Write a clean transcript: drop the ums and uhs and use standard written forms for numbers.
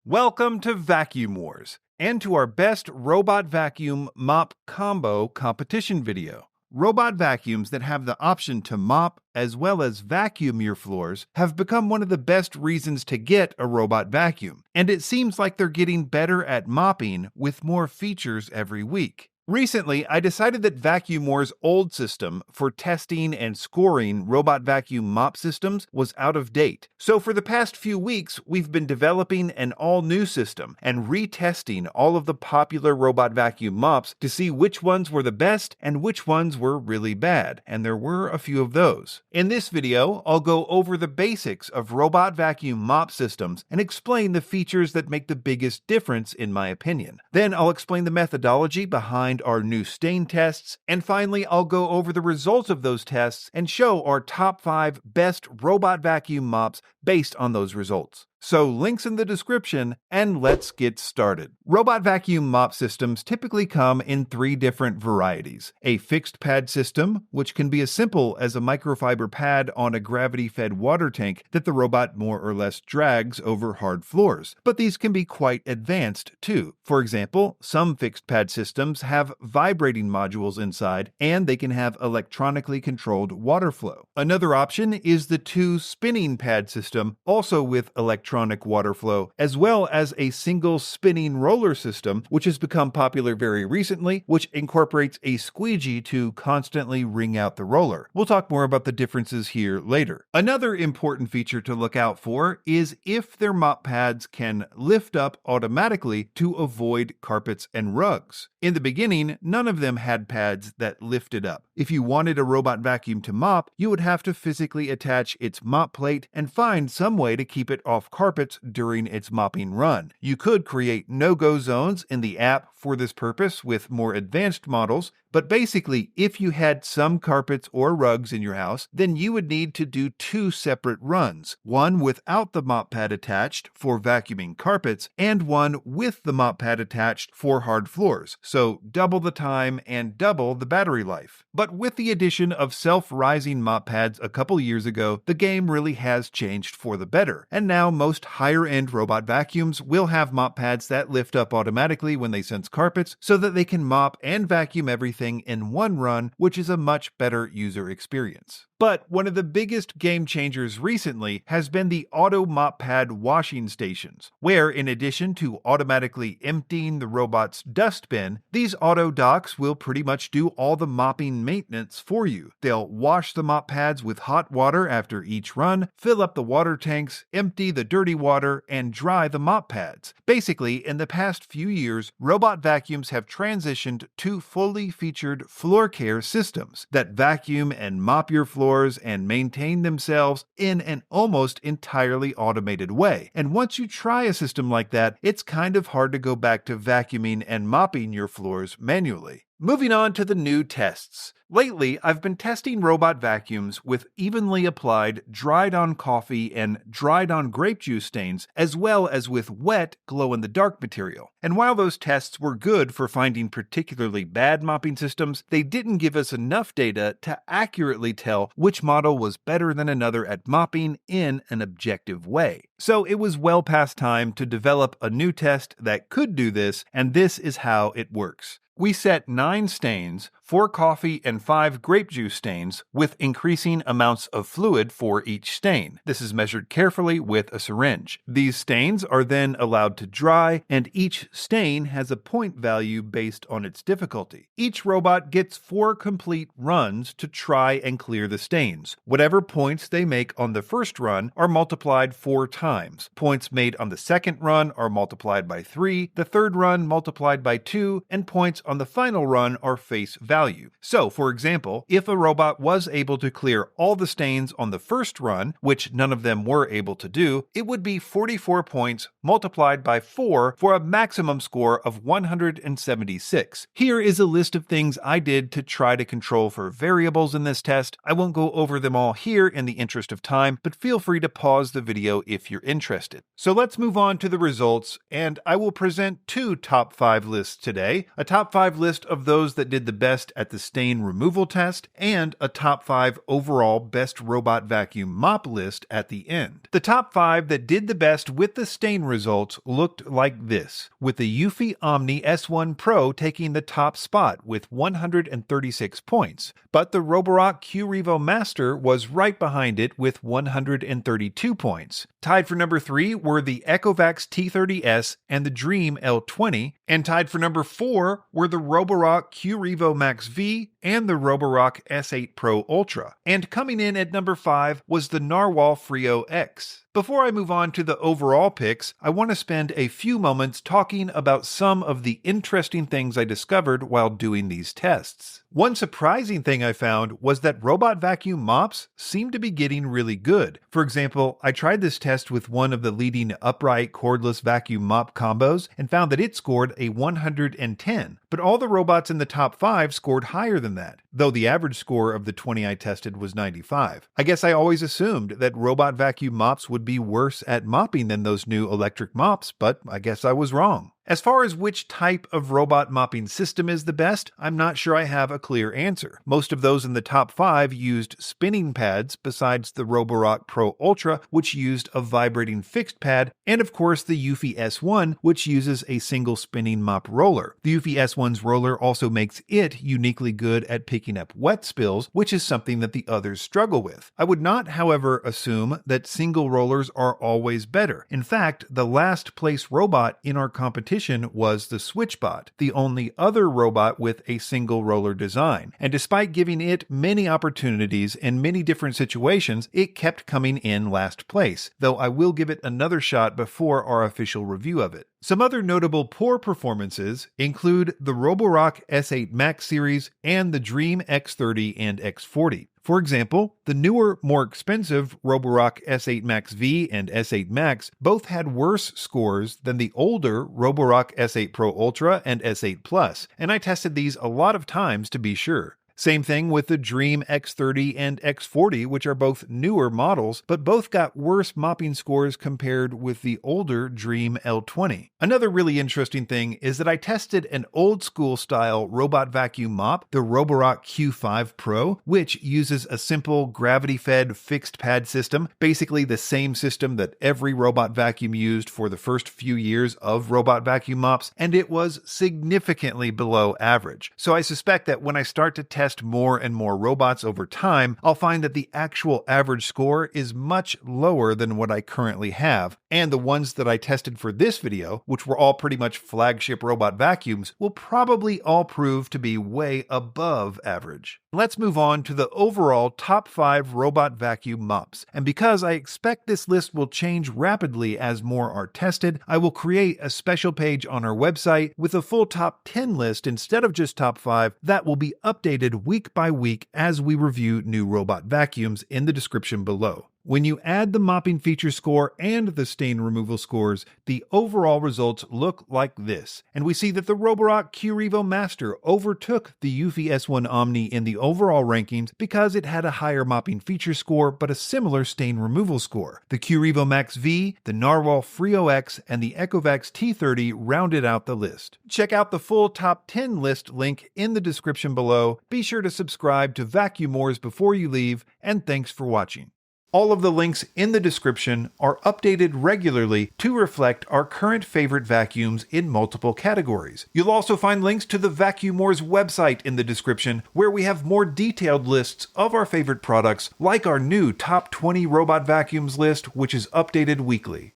Welcome to Vacuum Wars, and to our best robot vacuum mop combo competition video. Robot vacuums that have the option to mop as well as vacuum your floors have become one of the best reasons to get a robot vacuum, and it seems like they're getting better at mopping with more features every week. Recently, I decided that Vacuum Wars' old system for testing and scoring robot vacuum mop systems was out of date. So for the past few weeks, we've been developing an all-new system and retesting all of the popular robot vacuum mops to see which ones were the best and which ones were really bad, and there were a few of those. In this video, I'll go over the basics of robot vacuum mop systems and explain the features that make the biggest difference in my opinion. Then I'll explain the methodology behind our new stain tests, and finally I'll go over the results of those tests and show our top 5 best robot vacuum mops based on those results. So links in the description, and let's get started. Robot vacuum mop systems typically come in 3 different varieties. A fixed pad system, which can be as simple as a microfiber pad on a gravity-fed water tank that the robot more or less drags over hard floors. But these can be quite advanced too. For example, some fixed pad systems have vibrating modules inside, and they can have electronically controlled water flow. Another option is the 2 spinning pad system, also with electronic water flow, as well as a single spinning roller system, which has become popular very recently, which incorporates a squeegee to constantly wring out the roller. We'll talk more about the differences here later. Another important feature to look out for is if their mop pads can lift up automatically to avoid carpets and rugs. In the beginning, none of them had pads that lifted up. If you wanted a robot vacuum to mop, you would have to physically attach its mop plate and find some way to keep it off carpets during its mopping run. You could create no-go zones in the app for this purpose with more advanced models, but basically, if you had some carpets or rugs in your house, then you would need to do 2 separate runs, one without the mop pad attached for vacuuming carpets, and one with the mop pad attached for hard floors, so double the time and double the battery life. But with the addition of self-rising mop pads a couple years ago, the game really has changed for the better, and now most higher-end robot vacuums will have mop pads that lift up automatically when they sense carpets, so that they can mop and vacuum everything in one run, which is a much better user experience. But one of the biggest game changers recently has been the auto mop pad washing stations, where in addition to automatically emptying the robot's dustbin, these auto docks will pretty much do all the mopping maintenance for you. They'll wash the mop pads with hot water after each run, fill up the water tanks, empty the dirty water, and dry the mop pads. Basically, in the past few years, robot vacuums have transitioned to fully featured floor care systems that vacuum and mop your floors and maintain themselves in an almost entirely automated way. And once you try a system like that, it's kind of hard to go back to vacuuming and mopping your floors manually. Moving on to the new tests. Lately, I've been testing robot vacuums with evenly applied dried-on coffee and dried-on grape juice stains, as well as with wet glow-in-the-dark material. And while those tests were good for finding particularly bad mopping systems, they didn't give us enough data to accurately tell which model was better than another at mopping in an objective way. So it was well past time to develop a new test that could do this, and this is how it works. We set 9 stains, 4 coffee and 5 grape juice stains, with increasing amounts of fluid for each stain. This is measured carefully with a syringe. These stains are then allowed to dry, and each stain has a point value based on its difficulty. Each robot gets 4 complete runs to try and clear the stains. Whatever points they make on the first run are multiplied 4 times. Points made on the second run are multiplied by 3, the third run multiplied by 2, and points on the final run are face value. So, for example, if a robot was able to clear all the stains on the first run, which none of them were able to do, it would be 44 points multiplied by 4 for a maximum score of 176. Here is a list of things I did to try to control for variables in this test. I won't go over them all here in the interest of time, but feel free to pause the video if you're interested. So let's move on to the results, and I will present 2 top 5 lists today, a top 5 list of those that did the best at the stain removal test, and a top 5 overall best robot vacuum mop list at the end. The top 5 that did the best with the stain results looked like this, with the Eufy Omni S1 Pro taking the top spot with 136 points, but the Roborock Q Revo Master was right behind it with 132 points. Tied for number 3 were the Ecovacs T30S and the Dream L20, and tied for number 4 were the Roborock Q Revo Max V and the Roborock S8 Pro Ultra. And coming in at number 5 was the Narwhal Frio X. Before I move on to the overall picks, I want to spend a few moments talking about some of the interesting things I discovered while doing these tests. One surprising thing I found was that robot vacuum mops seem to be getting really good. For example, I tried this test with one of the leading upright cordless vacuum mop combos and found that it scored a 110, but all the robots in the top 5 scored higher than that, though the average score of the 20 I tested was 95. I guess I always assumed that robot vacuum mops would be worse at mopping than those new electric mops, but I guess I was wrong. As far as which type of robot mopping system is the best, I'm not sure I have a clear answer. Most of those in the top 5 used spinning pads, besides the Roborock Pro Ultra, which used a vibrating fixed pad, and of course the Eufy S1, which uses a single spinning mop roller. The Eufy S1's roller also makes it uniquely good at picking up wet spills, which is something that the others struggle with. I would not, however, assume that single rollers are always better. In fact, the last place robot in our competition was the SwitchBot, the only other robot with a single roller design. And despite giving it many opportunities in many different situations, it kept coming in last place, though I will give it another shot before our official review of it. Some other notable poor performances include the Roborock S8 Max series and the Dream X30 and X40. For example, the newer, more expensive Roborock S8 Max V and S8 Max both had worse scores than the older Roborock S8 Pro Ultra and S8 Plus, and I tested these a lot of times to be sure. Same thing with the Dream X30 and X40, which are both newer models, but both got worse mopping scores compared with the older Dream L20. Another really interesting thing is that I tested an old school style robot vacuum mop, the Roborock Q5 Pro, which uses a simple gravity-fed fixed pad system, basically the same system that every robot vacuum used for the first few years of robot vacuum mops, and it was significantly below average. So I suspect that when I start to test more and more robots over time, I'll find that the actual average score is much lower than what I currently have, and the ones that I tested for this video, which were all pretty much flagship robot vacuums, will probably all prove to be way above average. Let's move on to the overall top 5 robot vacuum mops, and because I expect this list will change rapidly as more are tested, I will create a special page on our website with a full top 10 list instead of just top 5 that will be updated week by week as we review new robot vacuums in the description below. When you add the mopping feature score and the stain removal scores, the overall results look like this. And we see that the Roborock Q Revo Master overtook the Eufy S1 Omni in the overall rankings because it had a higher mopping feature score but a similar stain removal score. The Q Revo Max V, the Narwhal Frio X, and the Ecovacs T30 rounded out the list. Check out the full top 10 list link in the description below. Be sure to subscribe to Vacuum Wars before you leave, and thanks for watching. All of the links in the description are updated regularly to reflect our current favorite vacuums in multiple categories. You'll also find links to the Vacuum Wars website in the description, where we have more detailed lists of our favorite products, like our new top 20 robot vacuums list, which is updated weekly.